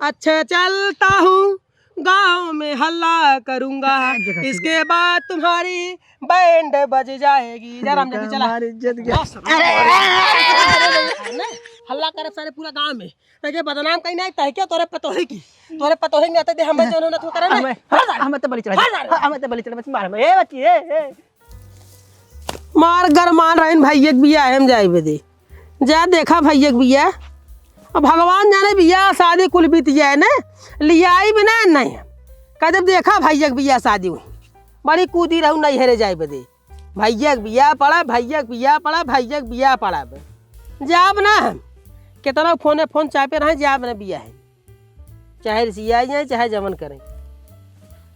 अच्छा चलता हूँ गांव में हल्ला करूंगा, इसके बाद तुम्हारी बैंड बज जाएगी। जा राम जी चला। हल्ला करे सारे पूरा गांव में तके बदनाम कहीं नहीं तह क्या तोरे पतोही की तोरे पतोही नहीं आते दे हमें जो ना तू करे ना हमें तो बलि चढ़ा बस मार ए बच्ची ए मार गरमान रहन भाई एक बिया हम जाए बदे जा देखा भाई एक बिया भगवान जाने बिया शादी कुल बीत जाए ना लियाई बिना नहीं कदम देखा भैया बिया शादी हुई बड़ी कूदी रहू नहीं हेरे जाए बदे भैया बिया पड़ा भैया बिया पड़ा भैया बिया पड़ा जाब ना हम कितना फोन चाय पे रहे जाब ना बिया है चाहे रिसिया जाए चाहे जमन करें।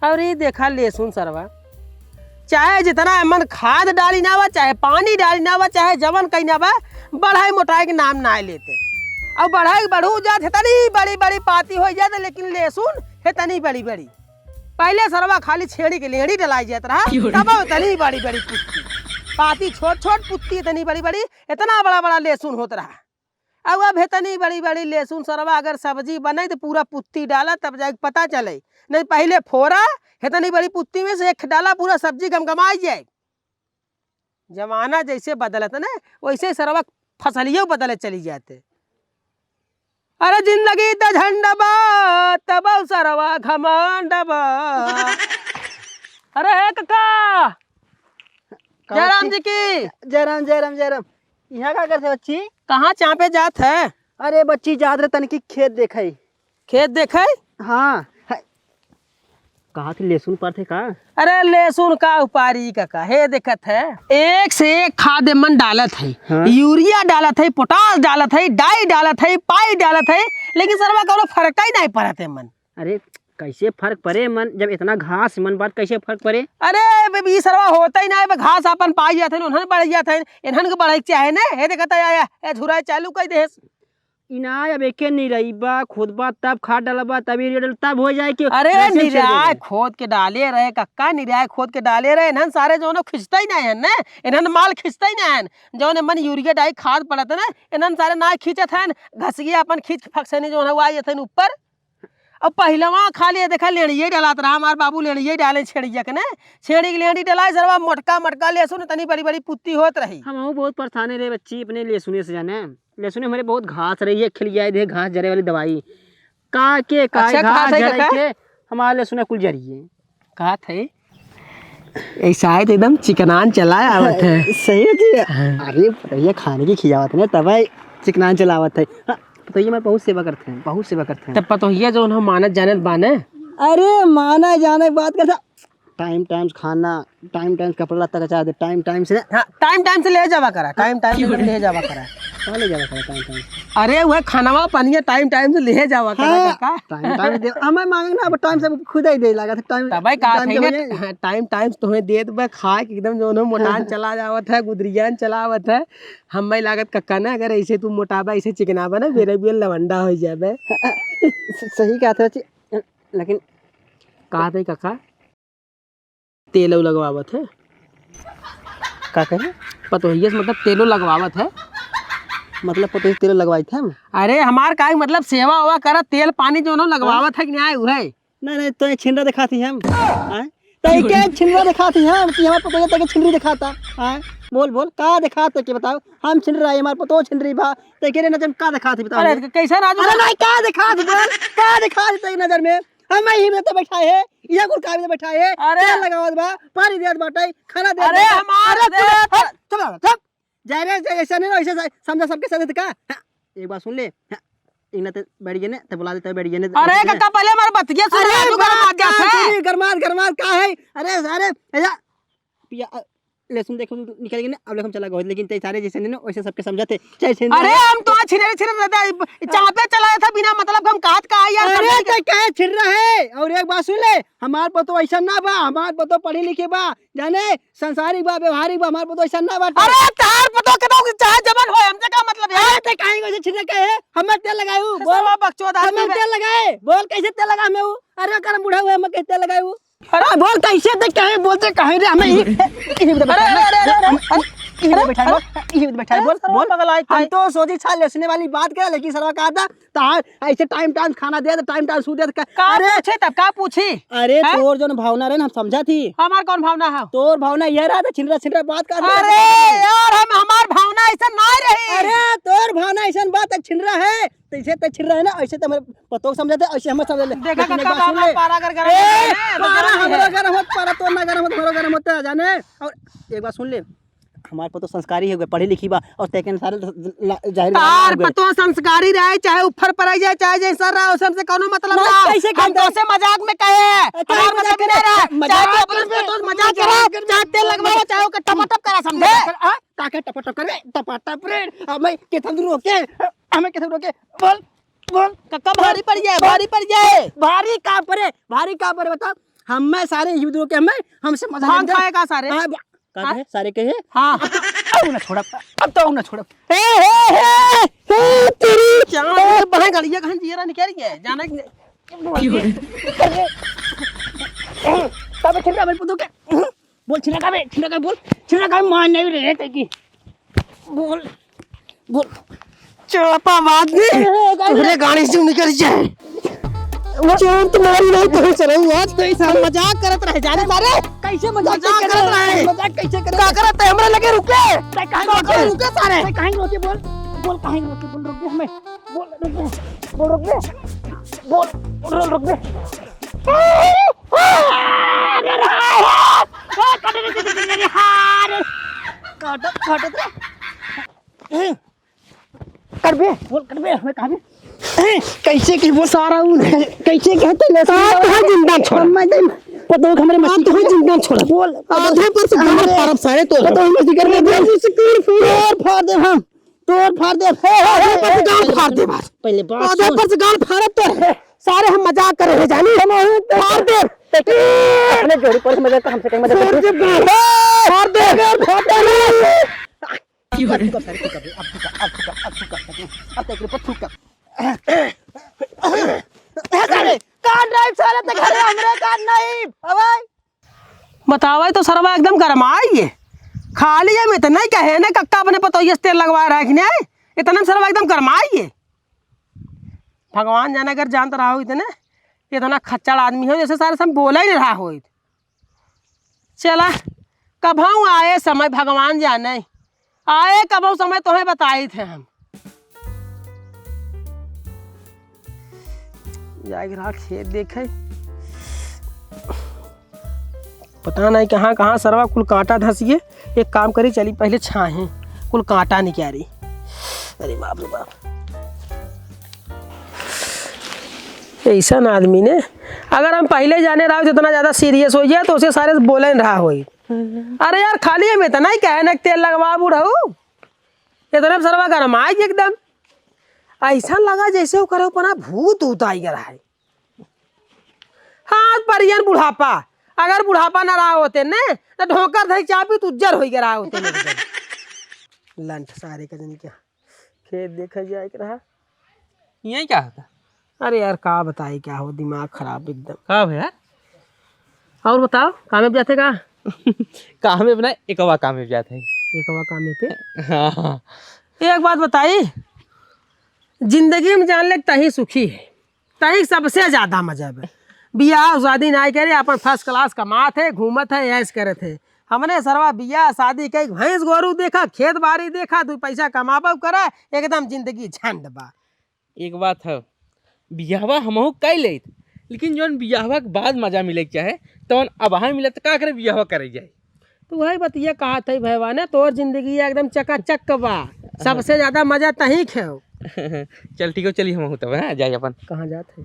और ये देखा लहसुन सरवा चाहे जितना मन खाद डाली ना हुआ चाहे पानी डाली ना हुआ चाहे जमन कहीं ना हुआ बढ़ाई मोटाई के नाम ना लेते और बढ़ाई बढ़ू जात इतनी बड़ी बड़ी पाती हो जाते लेकिन लहसुन इतनी बड़ी बड़ी पहले सरवा खाली छेड़ी के लेड़ी डलाई जाता रहा तब इतनी बड़ी बड़ी पुत्ती पाती छोट छोट पुत्ती इतनी बड़ी बड़ी इतना बड़ा बड़ा लहसुन होता रहा। अब इतनी बड़ी बड़ी लहसुन सरवा अगर सब्जी बने तो पूरा पुत्ती डाला तब जाके पता चले नहीं पहले फोड़ा इतनी बड़ी पुत्ती में से एक डाला पूरा सब्जी गमगमाई जाए। जमाना जैसे बदलत ना वैसे सरवा फसलियों बदले चली जाते। अरे जिंदगी तो झंडबा तब सरवा घमंडबा। अरे है काका जयराम जी की जयराम जयराम जयराम यहाँ क्या करते बच्ची कहाँ चापे जात है? अरे बच्ची जात रहे तनकी खेत देखे खेत देखे हाँ कहा थी लहसुन पर थे का अरे लहसुन का उपारी काका हे देखत है एक से एक खाद मन डालत है हाँ? यूरिया डालत है पोटास डालत है डाई डालत है पाई डालत है लेकिन सरवा कौनो फर्क ही नहीं पड़त है मन। अरे कैसे फर्क पड़े मन जब इतना घास मन बात कैसे फर्क पड़े? अरे ये सरवा होता ही ना घास अपन पाई जाते उन्हन बढ़ जाते इन्हन के बढ़े चाहे ना हे देखता आया ए झुराई चालू कर दे इना अब एके नहीं रही बा खोदबा तब खाद डालबा तब यूरिया डाल तब हो जाए कि अरे निराय खोद के डाले रहे कक्का निराय खोद के डाले रहे इन्हन सारे जो खिंचता ही नहीं है ना इन्हन माल खिंचता ही नहीं है जो मन यूरिया डाई खाद पड़ता ना इन्हन सारे ना खींचत है घसिया अपन खींच फक्सनी जो है वो आई ऊपर। अब पहलवा खाली देखा लेड़िए डालत रहा हमारे बाबू लेड़िए डाले छेड़िया के ना छेड़ी की लेड़ी डलाई सरवा मोटका मोटका लहसुन इतनी बड़ी बड़ी पुत्ती होत रही। हम बहुत परेशान रहे बच्ची अपने लहसुन से जाने लहसुन हमारे बहुत घास रही है खिल जाए दे घास जरे वाली दवाई का के घास जरे के हमारे लहसुन कुल जरी है कहा थे ऐसा है तो एकदम चिकनान चलाए आवत है सही है। अरे ये खाने की खियावत है तब चिकनान चलावत है तो ये मैं बहुत सेवा करते हैं बहुत सेवा करते हैं तब पता ये जो हम मानत जानत बाने। अरे माना जाने बात करता टाइम टाइम खाना टाइम टाइम कपड़ा लत्ता कचा दे टाइम टाइम से हाँ टाइम टाइम से ले जावा करा टाइम टाइम से ले जावा करा कहाँ ले जावा करा टाइम टाइम अरे वह खानावा पानी टाइम टाइम से ले जावा करा का टाइम टाइम दे हमें मांगे ना अब टाइम से खुद ही दे लगा था टाइम तब का थे टाइम टाइम तुम्हें दे दे खा के एकदम जो मोटान चला जावत है गुदरियान चलावत है हमें लागत कक्का ना अगर ऐसे तू मोटाबा ऐसे चिकनाबा ना मेरे भी लवंडा हो जाए। सही कहते हैं लेकिन कहा थे कक्का तेल लगवावत है का कहे पतोहिया मतलब तेलो लगवावत है मतलब पतोही तेल लगवाई थे हम। अरे हमार का मतलब सेवा हुआ कर तेल पानी जो लगवावत है कि नहीं हुआ है नहीं तो छिंडा दिखाती हम तो क्या छिंडा दिखाती हम कि हमारे पतोही तक छिंडरी दिखाता है बोल बोल का दिखाते कि बताओ हम छिंड रहे हमारे पतो छिंडरी भा ते के नजर का दिखाती बताओ। अरे कैसा राजू अरे नहीं का दिखाती बोल का दिखाती तेरी नजर में हम ही में तो बैठा है ये कुल का में बैठा है अरे लगावत बा पानी देत बाटे खाना दे अरे हमारे चुप जा रे ऐसा नहीं ऐसे समझा सबके साथ का एक बात सुन ले एक ना तो बैठ गए ना तो बुला देता बैठ गए अरे काका पहले हमारे बतिया सुन राजू गरमात का है अरे अरे पिया लहसुन देखो निकल गए ना अब हम चला गए लेकिन सारे जैसे नहीं ना वैसे सबके समझाते अरे हम तो छिरे चापे चलाया था बिना मतलब हम काट का आया अरे तो कहे छिर रहे और एक बात सुन ले हमार पर तो ऐसा ना बा हमार पर तो पढ़ी लिखे बा जाने संसारिक बा व्यवहारिक बा हमार पर तो ऐसा ना बा। अरे तार पतो के तो चाहे जमन हो हमसे का मतलब है तो काहे वैसे छिरे कहे हम तेल लगाऊ बोल बकचोद हम तेल लगाए बोल कैसे तेल लगा मैं अरे कर बूढ़ा हुआ मैं कैसे तेल लगाऊ अरे बोल कैसे तो कहे बोलते कहे रे हमें इधर बैठा है, इधर बैठा है, बोल बोल पगलाई हम तो सोची छा लेसने वाली बात करे, लेकिन सरवा कहा था तो ऐसे टाइम टाइम खाना दे, टाइम टाइम सू दे। अरे पूछे तब का पूछी? अरे तोर जो भावना रहे ना, हम समझा थी। हमार कौन भावना है? तोर भावना यह रहा था, छिलरा छिलरा बात कर। अरे यार हम हमार भावना ऐसा नहीं रही। अरे तोर भावना ऐसा बात है, छिलरा है तो ऐसे तो छिलरा है ना, ऐसे तो हमारे पतों समझे थे, ऐसे हम समझ ले। देखा कक्का बाबा पारा कर गरम पारा हमारा गरम होता, पारा तो ना गरम होता, हमारा गरम होता है जाने। और एक बात सुन ले, हमारे पतो संस्कारी हो, पढ़ी लिखी बा, और तेकन सारे जाहिर तार पतो संस्कारी रहे, चाहे ऊपर पर जाए, चाहे जैसा रहा, उस हमसे कोनो मतलब ना। हम तो से मजाक में कहे हैं, हमारा मतलब नहीं रहा। चाहे तो अपने पतो मजाक करे, चाहे तेल लगवाओ, चाहे वो टपटप करा, समझे? ताके टपटप करे, टपटप रे, हमें केथन रोके, हमें केथन रोके, बोल बोल। कक्का भारी पड़ जाए, भारी पड़ जाए। भारी का परे बताओ। हमें सारे युद्ध रोके, हमें हमसे मजाक हम खाएगा सारे कहे सारे कहे। हाँ अब ना छोड़ा, अब तो ना छोड़ा। तेरी क्या बहन गलिया कहां जीरा निकल गया जाना तब छिलका मेरे पुतो के बोल, छिलका का बोल, छिलका का मान नहीं रहे थे की बोल बोल। चापा बात नहीं पूरे गाड़ी से निकल जाए। चोर तुम्हारी नहीं तो चलूंगा, तो ऐसा मजाक करत रहे जाने मारे। कैसे मजाक करत रहे? मजाक कैसे करे? का करत है? हमरा लगे रुके, रुके सारे कहीं रोके, बोल बोल कहीं रोके, बोल रुक दे हमें, बोल रुक दे, बोल रुक दे, बोल रुक दे। कर बे, बोल कर बे, हमें कहा बे कैसे की वो सारा उन कैसे कहते ले सारा जिंदा छोड़, मैं पतो हमरे मस्ती तो जिंदा छोड़, बोल आधे पर से गांव परम सारे तो हम मस्ती कर रहे हैं, सिक्योर फूर फाड़ दे, हम तोड़ फाड़ दे, आधे पर से गांव फाड़ दे, बस पहले बात आधे पर से गांव फाड़ तो सारे हम मजाक कर रहे जानी, हम फाड़ दे अपने जोड़ी पर मजाक हमसे कहीं मजाक फाड़ दे, फाड़ दे की हो रहा है। अब तक पत्थर का कान ड्राइव सारे तक घरे हमरे कान नहीं अबे बतावे तो सरवा एकदम गरमाई है। खाली है में तो नहीं कहे ना कक्का अपने पतो ये तेल लगवा रहा है कि नहीं, इतना सरवा एकदम गरमाई है। भगवान जाने अगर जानता रहा हो इतने इतना खच्चड़ आदमी हो जैसे सारे सब बोला ही नहीं रहा हो। चला कभाऊ आए समय भगवान जाने, आए कभाऊ समय तुम्हें बताए थे हम। जाएगी रहा खेत देखे, पता नहीं कहाँ कहाँ सरवा कुल कांटा धसिए। एक काम करी चली पहले छाहे कुल कांटा निकाली। अरे बाप रे बाप, ऐसा आदमी ने अगर हम पहले जाने रहा तो इतना ज़्यादा सीरियस हो जाए तो उसे सारे बोले रहा हो। अरे यार खाली है में तो नहीं कहे ना तेल लगवा बुढ़ऊ, इतना सरवा गरम आई एकदम ऐसा लगा जैसे वो करे अपना भूत उताई रहा है। हाँ परियन बुढ़ापा, अगर बुढ़ापा ना रहा होते ने तो ढोकर धई चापी तो उज्जर हो गया रहा होते लंठ सारे का जन क्या खेत देखा जाए रहा ये क्या होता? अरे यार का बताए क्या हो, दिमाग खराब एकदम। कब यार? और बताओ कामे पे जाते का? काम में बना एक हवा काम में जाता है। एक हवा कामे पे। हाँ। एक बात बताई, जिंदगी में जान ले तही सुखी है, तही सबसे ज्यादा मजा है। बियाह शादी नहीं करे, अपन फर्स्ट क्लास कमात है, घूमत है, ऐश करत है। हमने सरवा बियाह शादी कई भैंस गोरू देखा, खेत बाड़ी देखा, तू पैसा कमाबो करा, एकदम जिंदगी झंड बा। एक बात है, बियाहवा हमहू कई लेत, लेकिन जौन बियाहवा के बाद मजा मिले के चाहे तवन अब हाँ मिले तो का करे बियाहवा करे जाए। तो वही बतिया कहा था भैया ने, तोर जिंदगी एकदम चकाचक बा, सबसे ज्यादा मजा तही खेओ। चल ठीक है, चलिए हम तब है जाए अपन। कहाँ जाते?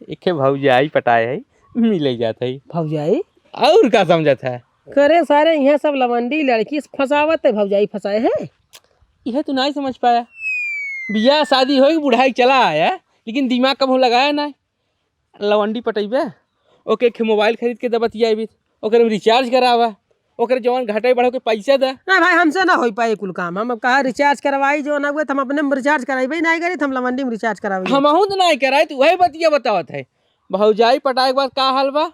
एक भौजाई पटाए है, मिले जाते है भौजाई और का समझत है करे सारे यहाँ सब लवंडी लड़की फसावत है, भौजाई फसाए है। यह तो नहीं समझ पाया, बियाह शादी हो बुढ़ाई चला आया लेकिन दिमाग कब लगाया ना। लवंडी पटेबे ओके के मोबाइल खरीद के दबतियाबी, ओकर में रिचार्ज करावा, ओकर जवान घटाई बढ़ो के पैसा दे। नहीं भाई हमसे ना हो पाए कुल काम, हम अब कहा रिचार्ज करवाई जो ना हुए हम अपने में रिचार्ज कराई नहीं करी, हम लवंडी में रिचार्ज कराई। हम तो नहीं कराए, तो वही बतिया बतावत है। भौजाई पटाए के बाद का हाल बा,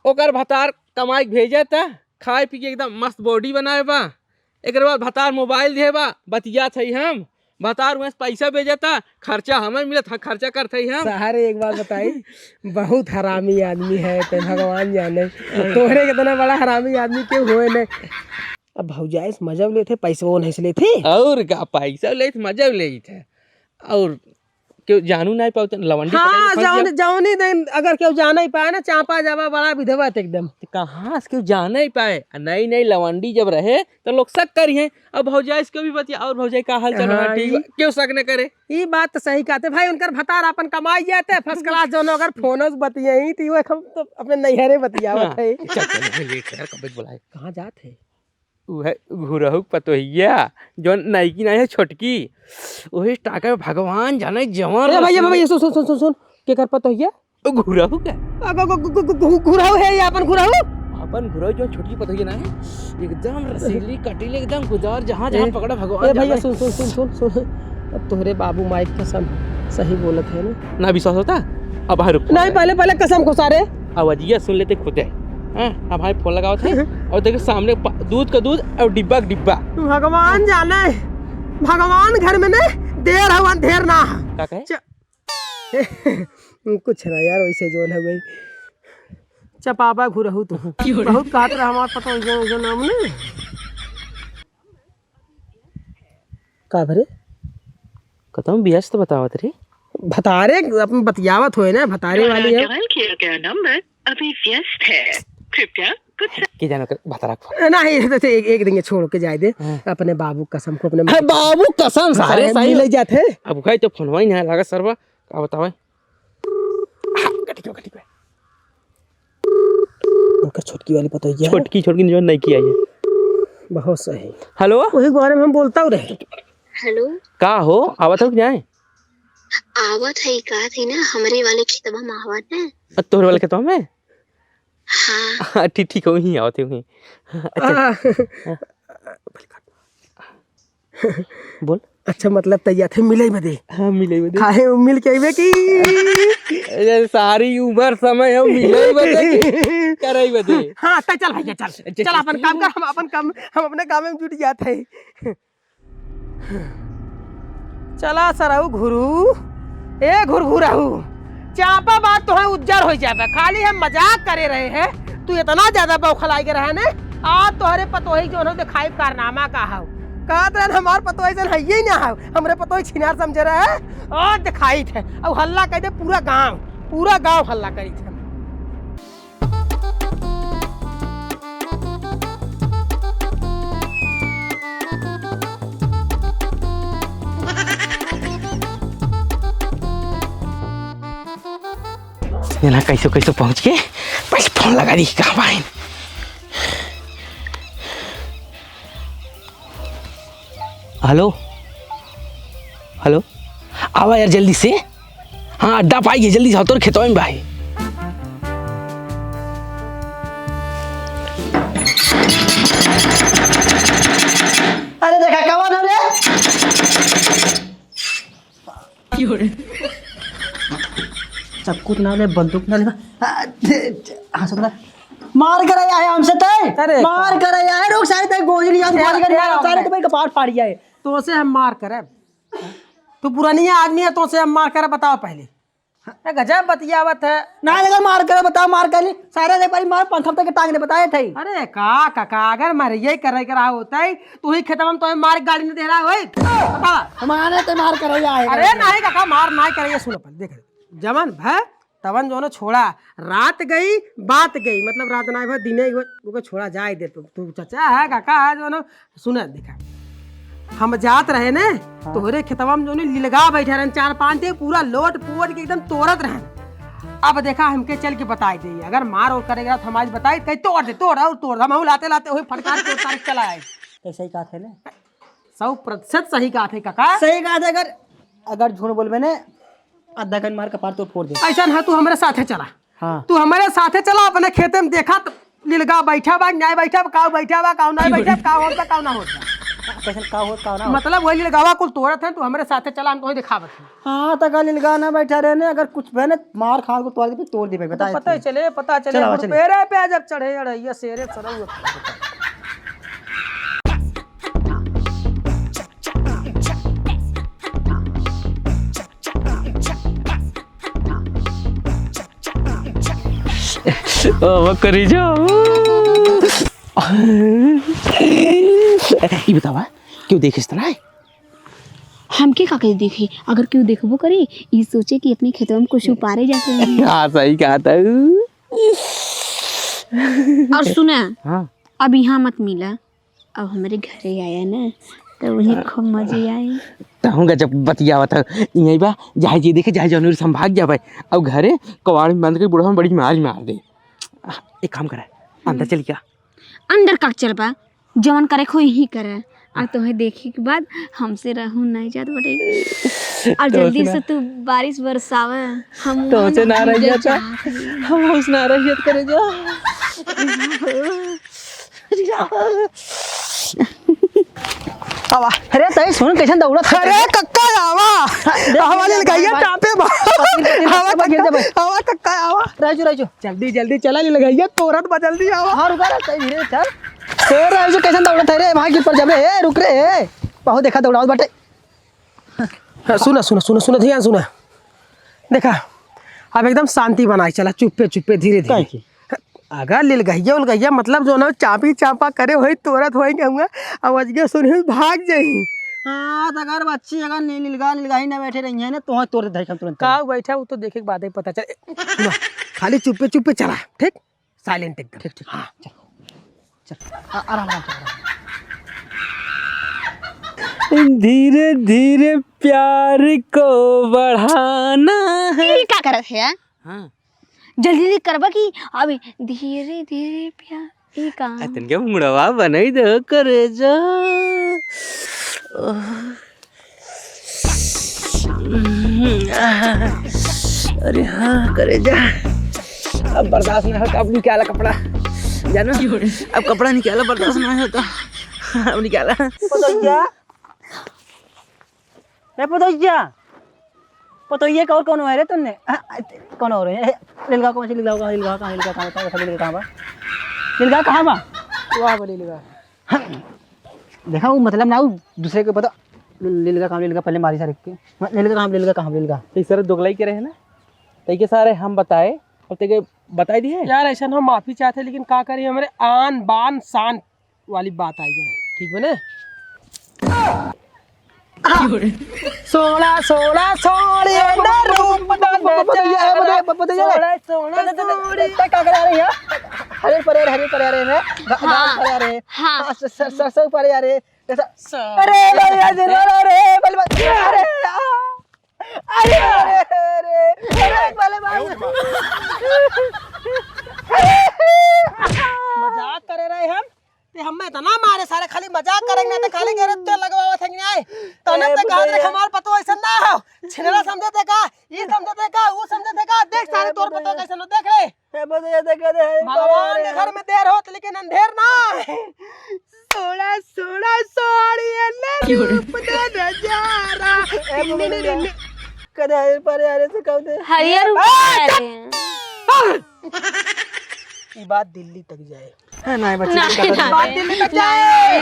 ओकर भतार कमाई भेजे था, खाए पी के एकदम मस्त बॉडी बनाए बा, एक बाद भतार मोबाइल देबा बतिया थे हम भतार वहाँ से पैसा भेजता खर्चा हमें मिलत खर्चा करते हम। सारे एक बात बताई बहुत हरामी आदमी है तो भगवान जाने तोहरे कितना बड़ा हरामी आदमी क्यों हुए ने। अब भौजाई से मजा लेते पैसे वो नहीं से लेते और का पैसा ले मजा ले थे और क्यों जानू नहीं पाते लवंडी हाँ जाऊनी दिन अगर क्यों जाना ही पाए ना चापा जावा बड़ा विधवा थे एकदम कहाँ से क्यों जाना ही पाए नई नई लवंडी जब रहे तो लोग शक करिए अब भौजाई को भी बतिया और भौजाई का हाल चल रहा है ठीक क्यों शक न करे। ये बात तो सही कहते भाई उनकर भतार अपन कमाई जाते फर्स्ट क्लास जो अगर फोन बतिया ही थी वो हम तो अपने नैहरे बतियावत है। कहाँ जाते घुरहु पतोहिया जो नईकी नहीं है छोटकी वही टाका में भगवान जाने जवान भैया भैया सुन सुन सुन सुन के कर पतोहिया घुरहु क्या घुराऊ है या अपन घुराऊ अपन घुरहु जो छोटकी पतोहिया ना है एकदम रसीली कटीली एकदम गुजार जहाँ जहाँ पकड़ा भगवान। भैया सुन सुन सुन सुन सुन अब तोहरे बाबू माइक कसम सही बोलत है ना विश्वास होता अब रुक नहीं पहले पहले कसम को सारे आवाजिया सुन लेते खुदे अब भाई फोन लगाओ थे और देखो सामने दूध का दूध और डिब्बा का डिब्बा भगवान जाने भगवान घर में ने देर है अंधेर ना क्या कहे कुछ ना यार वैसे जो है भाई चपापा घुरहु तू बहुत कहत रहा हमार पता जो नाम ने का भरे कतम व्यस्त बतावत रे भतारे अपन बतियावत होए ना भतारे वाली है किया गया नंबर अभी व्यस्त है कृपया कुछ के जानो कर भतारा नहीं तो एक दिन छोड़ के जाए दे अपने बाबू कसम को अपने बाबू कसम सारे सही ले जाते अब खाई तो फोन ही नहीं लगा सरवा का बतावे उनका छोटकी वाली पता है छोटकी जो नहीं की आई है बहुत सही। हेलो वही बारे में हम बोलता रहे हेलो का हो आवत हो जाए आवत है का थी ना हमारे वाले खेतवा में आवत है तोहरे वाले खेतवा में हाँ ठीक ठीक वहीं आवते हुए बोल अच्छा मतलब तैयार थे मिले बदे हाँ मिले बदे खाए मिल के आइबे की सारी उम्र समय हम मिले बदे करई बदे हाँ तो चल भैया चल चल अपन काम कर हम अपने काम में जुट जाते हैं। चला सरऊ घुरू ए घुरघुराहू चापा बात तो है उज्जर हो जाए खाली हम मजाक करे रहे हैं तू इतना ज्यादा बौखलाई के रहे ने आज तोहरे पतोही जो है दिखाई कारनामा का हाउ कहत रहे हमार पतोही से है ही ना हाउ हमरे पतोही छिनार समझे रहे और दिखाई थे और हल्ला कह दे पूरा गांव हल्ला करी थे। ना कैसे कैसे पहुंच के बस फोन लगा दी कहाँ भाई। हेलो हेलो आवा यार जल्दी से हाँ अड्डा पाइए जल्दी से तो खेतों में भाई अरे देखा कौन है रे चक्कू ना ले बंदूक ना ले हाँ सुन मार कर आया है हमसे तय मार कर आया है रोक सारे तय गोजरी याद मार कर आया सारे तुम्हें कपाट फाड़ गया है तो से हम मार करे तू पुरानिया आदमी है तो से हम मार करे बताओ पहले गजब बतियावत है ना अगर मार कर बताओ मार कर सारे एक बार मार 5 हफ्ते के टांगने बताए थे। अरे काका अगर मर यही करे करा होता है तू ही खेतवा में तो मार गाड़ी में दे रहा है हमारे तो मार कर आया है। अरे नहीं काका मार ना करे सुन अपन देख जमन भाई तवन जो छोड़ा रात गई बात गई मतलब रात ना भाई दिने वो छोड़ा जाए दे तू चाचा है काका है जो ना सुना देखा हम जात रहे ने तोहरे खेतवा में जो लिलगा बैठे रहे 4-5 थे पूरा लोट पोट के एकदम तोड़त रहे। अब देखा हमके चल के बताई दे अगर मार और करेगा तो हमारी बताई कहीं तोड़ हम लाते लाते वही फटकार के उतार के चला आए। सही कहा थे ना 100% सही कहा थे काका सही कहा था। अगर झूठ बोलबे ने आधा घंटा मार कपार तो फोड़ दे। ऐसा है तू हमारे साथे चला हाँ तू हमारे साथे चला अपने खेते में देखा लिलगा बैठा बा न्याय बैठा काव बैठा बा काव नहीं बैठा काव होता काव ना होता कैसे का हो ना मतलब वही लिलगावा कुल तोड़त है तू हमारे साथे चला हम तो दिखावत है। हाँ तक लिलगा ना बैठा रहने अगर कुछ बहने मार खा को तोड़ दे बता पता चले पेरे पे जब चढ़े अड़ैया शेरे चढ़ वो करी जाओ। ये बतावा क्यों देखिस तरह है? हमके का कही देखी, अगर क्यों देखबो करी ये सोचे कि अपने खेतों में कुछ उपारे जाते हैं। हाँ सही कहा था। और सुना, हाँ अब यहाँ मत मिला, अब हमारे घरे आया ना तो वही खूब मजे आए। कहूँगा जब बतियावा था यही बा जहाँ जी देखे जहाँ जानवर संभाग जा भाई। अब घरे कवाड़ में बंद के बुढ़ा में बड़ी मार दे। एक काम करा अंदर चल क्या? अंदर का चल बा, जवन करे खो यही करे। और तुम्हें देखे के बाद हमसे रहूं नहीं जात बटे। और जल्दी से तू बारिश बरसावे, हम तो से ना रह जाता, हम उस ना रह करे जा। आवा अरे तई सुन कैसन दौड़ा था। अरे कक्का आवा हमारे लगाइए टापे आवा कक्का आवा राजू जल्दी चला ले लगाइए तोरत बा जल्दी आवा। हाँ रुका रे तई धीरे चल। ए राजू कैसन दौड़ा था रे, वहां के ऊपर जबे ए रुक रे ए बहुत देखा दौड़ाओ बाटे। सुना ध्यान सुना। देखा अब एकदम शांति बनाई चला, चुप्पे धीरे धीरे। अगर लिलगैया उलगैया मतलब जो ना चापा करे वही तोरत होई कहूँगा आवाज के सुन भाग जाई। हाँ तो अगर बच्ची अगर नीलगाही ना बैठे रही है ना तो तोड़ दे तुरंत। का बैठा वो तो देखे के बाद ही पता चले। सुना खाली चुप्पे चला, ठीक साइलेंट एकदम। ठीक हाँ चल आराम धीरे धीरे प्यार को बढ़ाना है। ये क्या करत है? हाँ जल्दी करबा की अभी धीरे धीरे प्यार ये का अतन क्या मुड़वा बनाई दो करे जा। अरे हाँ करे जा। अब बर्दाश्त नहीं होता, अब निकाला कपड़ा जानो। अब कपड़ा निकाला, बर्दाश्त नहीं होता, अब निकाला। पतोइया का और कौन है रे तुमने? कौन हो रहे हैं? लिलगा कौन सी लिलगा कहाँ बता सभी लिलगा कहाँ बा? वाह बड़ी लगा। देखा वो मतलब ना वो दूसरे को पता लिलगा पहले मारी सारे के लिलगा कहाँ तो सर दोगलाई के रहे ना तई के सारे हम बताए और ते बताई दिए यार ऐसा हम माफी चाहते लेकिन का करिए हमारे आन बान शान वाली बात आई गई। ठीक बने सोना सोनिए ना रूप हरे परे रे हाँ सरसों परे अरे अरे मजाक करे रहे हम ते हमें इतना मारे सारे खाली मजाक करेंगे तो खाली करे तो लगवावा थे नहीं तो ने ते कहा रे हमार पतो ऐसा ना हो छिनरा समझते का ये समझते का वो समझते का देख सारे तोर पतो कैसे नो देख रे भगवान के घर में देर होत लेकिन अंधेर ना सोड़ा सोड़िए ना रूप दे नजारा कदे परे अरे से कब दे हरियर ये बात दिल्ली तक जाए। नहीं बच्ची बात दिल्ली तक जाए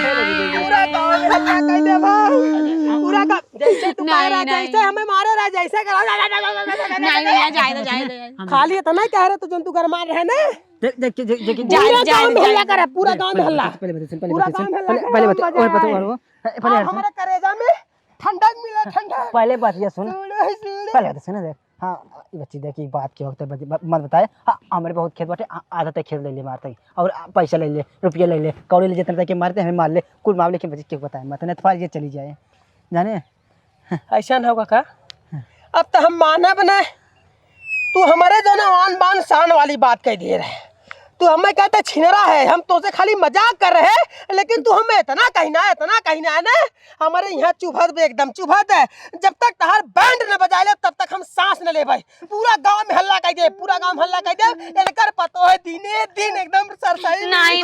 पूरा गांव में हल्ला कर दे भाई पूरा का जैसे तू कह रहा जैसे हमें मारे रहा जैसे करा नहीं जाए खाली इतना कह रहे तो जन तू घर मार रहे ना देख पूरा गांव में हल्ला करे पूरा गांव में हल्ला पहले हमारे करेजा में ठंडक मिला ठंडक पहले बात ये सुन पहले तो सुन देख। हाँ ये बच्ची देख एक बात के वक्त मत बताए। हाँ हमारे बहुत खेत बाटे आदत है खेत ले ले मारते और पैसा ले ले रुपया ले ले कौड़े ले जितना के मारते हमें मार ले कुल मामले के बच्चे क्यों बताए मत नहीं तो ये चली जाए जाने ऐसा न होगा का। अब तो हम मानव न तू हमारे जो ना आन बान शान वाली बात कह दिए रहे तू हमें कहते छिनरा है हम तो से खाली मजाक कर रहे हैं लेकिन तू हमें इतना कहना है ना हमारे यहाँ चुभत भी एकदम चुभत है। जब तक तहार बैंड न बजा ले तब तक हम सांस न ले भाई। पूरा गांव में हल्ला कह दे इनकर पतो है दिने दिन एकदम सरसरी नहीं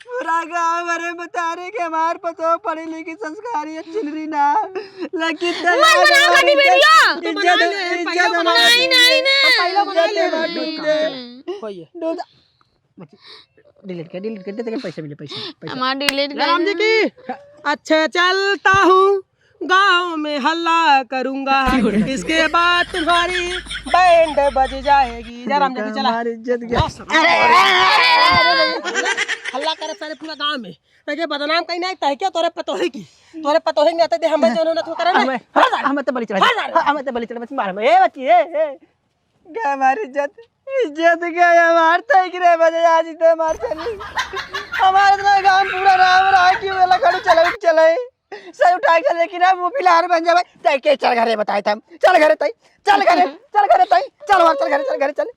पूरा गाँव अरे बता रहे कि हमारे पतो पढ़ी लिखी संस्कारी है चिनरी ना लेकिन डिलीट कर दे पैसे मिले पैसे हमारा डिलीट राम जी की अच्छा चलता हूँ गांव में हल्ला करूंगा, इसके बाद तुम्हारी बैंड बज जाएगी। जरा हम जल्दी चला, हमारी इज्जत गया। हल्ला करे सारे पूरा गांव में, तके बदनाम कहीं नहीं तह क्या तोरे पतोही की, तोरे पतोही नहीं आते दे हमें जो न तो करे ना। हम तो बलि चला, हम तो बलि चला बस मार ए बच्ची ए गया हमारी इज्जत गया हमार तय गिरे बजे आज तो मार चली हमारे तो गांव पूरा राम रहा कि वेला खड़ू चले सर उठा के लेकिन अब वो पिलार बन जावे तय के चल घरे बताए था चल घरे तय चल घरे तय चल मार चल घरे चल